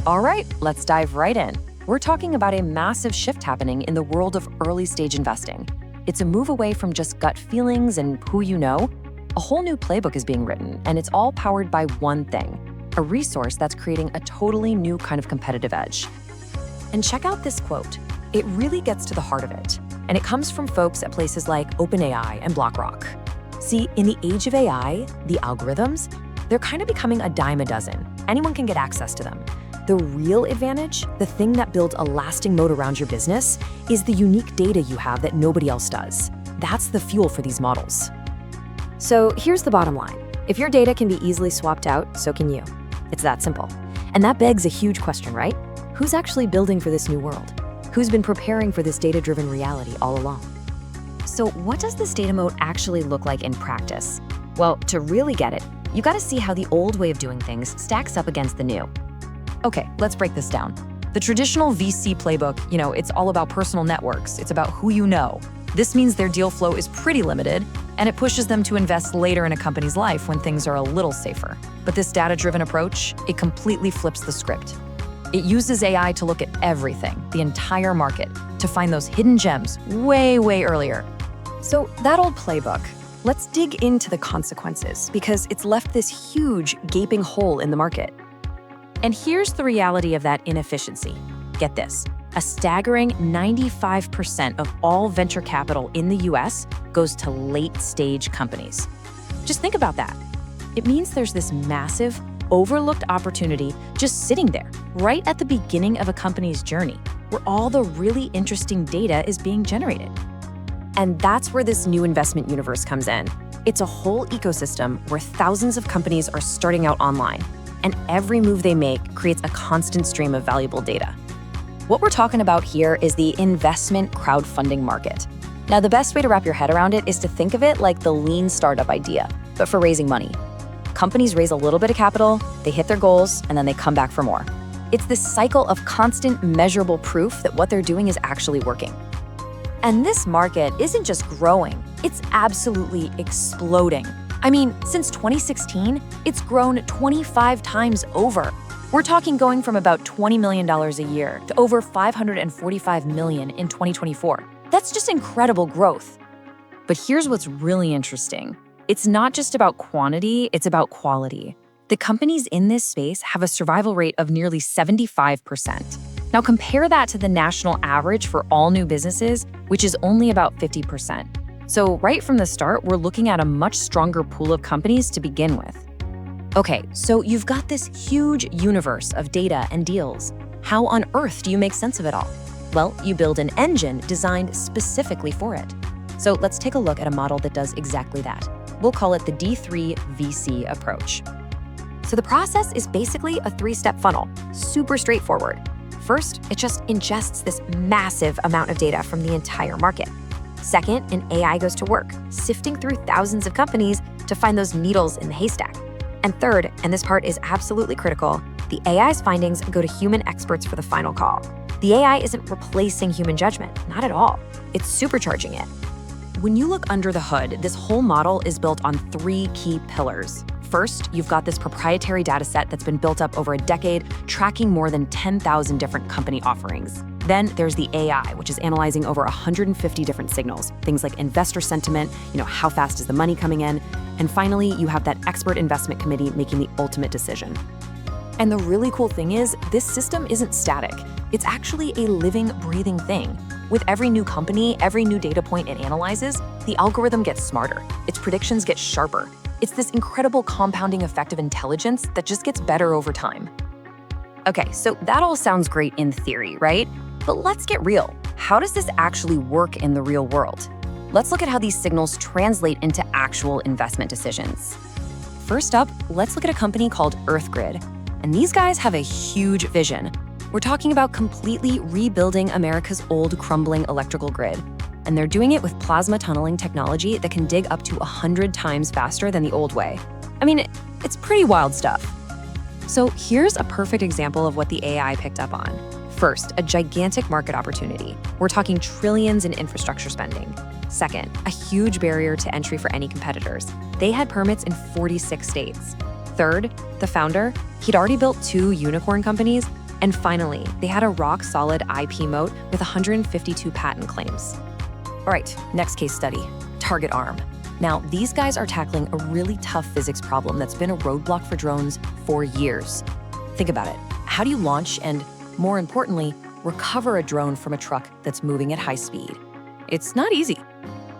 All right, let's dive right in. We're talking about a massive shift happening in the world of early-stage investing. It's a move away from just gut feelings and who you know. A whole new playbook is being written, and it's all powered by one thing, a resource that's creating a totally new kind of competitive edge. And check out this quote. It really gets to the heart of it, and it comes from folks at places like OpenAI and BlackRock. See, in the age of AI, the algorithms, they're kind of becoming a dime a dozen. Anyone can get access to them. The real advantage, the thing that builds a lasting moat around your business, is the unique data you have that nobody else does. That's the fuel for these models. So here's the bottom line. If your data can be easily swapped out, so can you. It's that simple. And that begs a huge question, right? Who's actually building for this new world? Who's been preparing for this data-driven reality all along? So what does this data moat actually look like in practice? Well, to really get it, you gotta see how the old way of doing things stacks up against the new. Okay, let's break this down. The traditional VC playbook, it's all about personal networks. It's about who you know. This means their deal flow is pretty limited, and it pushes them to invest later in a company's life when things are a little safer. But this data-driven approach, it completely flips the script. It uses AI to look at everything, the entire market, to find those hidden gems way, way earlier. So that old playbook, let's dig into the consequences because it's left this huge, gaping hole in the market. And here's the reality of that inefficiency. Get this, a staggering 95% of all venture capital in the US goes to late-stage companies. Just think about that. It means there's this massive, overlooked opportunity just sitting there, right at the beginning of a company's journey, where all the really interesting data is being generated. And that's where this new investment universe comes in. It's a whole ecosystem where thousands of companies are starting out online, and every move they make creates a constant stream of valuable data. What we're talking about here is the investment crowdfunding market. Now, the best way to wrap your head around it is to think of it like the lean startup idea, but for raising money. Companies raise a little bit of capital, they hit their goals, and then they come back for more. It's this cycle of constant measurable proof that what they're doing is actually working. And this market isn't just growing, it's absolutely exploding. I mean, since 2016, it's grown 25 times over. We're talking going from about $20 million a year to over $545 million in 2024. That's just incredible growth. But here's what's really interesting. It's not just about quantity, it's about quality. The companies in this space have a survival rate of nearly 75%. Now compare that to the national average for all new businesses, which is only about 50%. So right from the start, we're looking at a much stronger pool of companies to begin with. Okay, so you've got this huge universe of data and deals. How on earth do you make sense of it all? Well, you build an engine designed specifically for it. So let's take a look at a model that does exactly that. We'll call it the D3VC approach. So the process is basically a three-step funnel, super straightforward. First, it just ingests this massive amount of data from the entire market. Second, an AI goes to work, sifting through thousands of companies to find those needles in the haystack. And third, and this part is absolutely critical, the AI's findings go to human experts for the final call. The AI isn't replacing human judgment, not at all. It's supercharging it. When you look under the hood, this whole model is built on three key pillars. First, you've got this proprietary data set that's been built up over a decade, tracking more than 10,000 different company offerings. Then there's the AI, which is analyzing over 150 different signals, things like investor sentiment, how fast is the money coming in, and finally, you have that expert investment committee making the ultimate decision. And the really cool thing is, this system isn't static. It's actually a living, breathing thing. With every new company, every new data point it analyzes, the algorithm gets smarter. Its predictions get sharper. It's this incredible compounding effect of intelligence that just gets better over time. Okay, so that all sounds great in theory, right? But let's get real. How does this actually work in the real world? Let's look at how these signals translate into actual investment decisions. First up, let's look at a company called EarthGrid. And these guys have a huge vision. We're talking about completely rebuilding America's old crumbling electrical grid. And they're doing it with plasma tunneling technology that can dig up to 100 times faster than the old way. I mean, it's pretty wild stuff. So here's a perfect example of what the AI picked up on. First, a gigantic market opportunity. We're talking trillions in infrastructure spending. Second, a huge barrier to entry for any competitors. They had permits in 46 states. Third, the founder, he'd already built 2 unicorn companies, And finally, they had a rock-solid IP moat with 152 patent claims. All right, next case study, Target Arm. Now, these guys are tackling a really tough physics problem that's been a roadblock for drones for years. Think about it. How do you launch and, more importantly, recover a drone from a truck that's moving at high speed? It's not easy.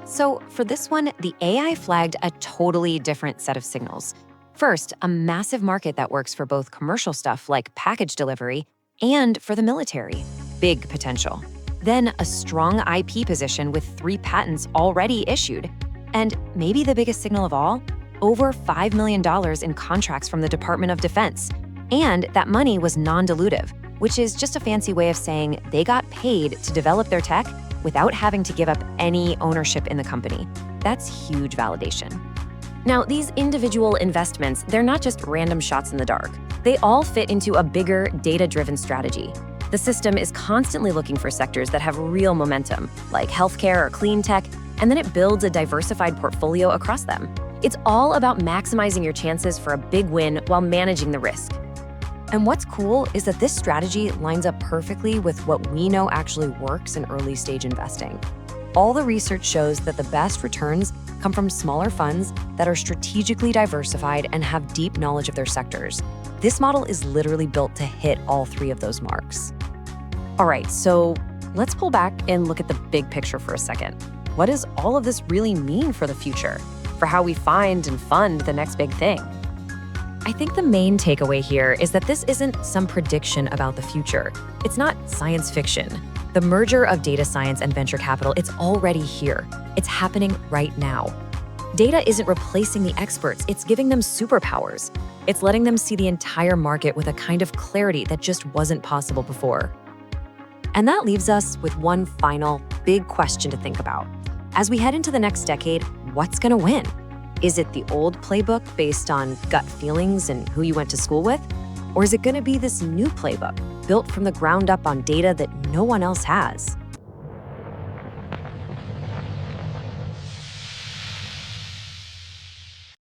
So for this one, the AI flagged a totally different set of signals. First, a massive market that works for both commercial stuff like package delivery and for the military. Big potential. Then a strong IP position with 3 patents already issued. And maybe the biggest signal of all, over $5 million in contracts from the Department of Defense. And that money was non-dilutive, which is just a fancy way of saying they got paid to develop their tech without having to give up any ownership in the company. That's huge validation. Now, these individual investments, they're not just random shots in the dark. They all fit into a bigger, data-driven strategy. The system is constantly looking for sectors that have real momentum, like healthcare or clean tech, and then it builds a diversified portfolio across them. It's all about maximizing your chances for a big win while managing the risk. And what's cool is that this strategy lines up perfectly with what we know actually works in early-stage investing. All the research shows that the best returns come from smaller funds that are strategically diversified and have deep knowledge of their sectors. This model is literally built to hit all 3 of those marks. All right, so let's pull back and look at the big picture for a second. What does all of this really mean for the future, for how we find and fund the next big thing? I think the main takeaway here is that this isn't some prediction about the future. It's not science fiction. The merger of data science and venture capital, it's already here. It's happening right now. Data isn't replacing the experts, it's giving them superpowers. It's letting them see the entire market with a kind of clarity that just wasn't possible before. And that leaves us with one final big question to think about. As we head into the next decade, what's gonna win? Is it the old playbook based on gut feelings and who you went to school with? Or is it gonna be this new playbook built from the ground up on data that no one else has?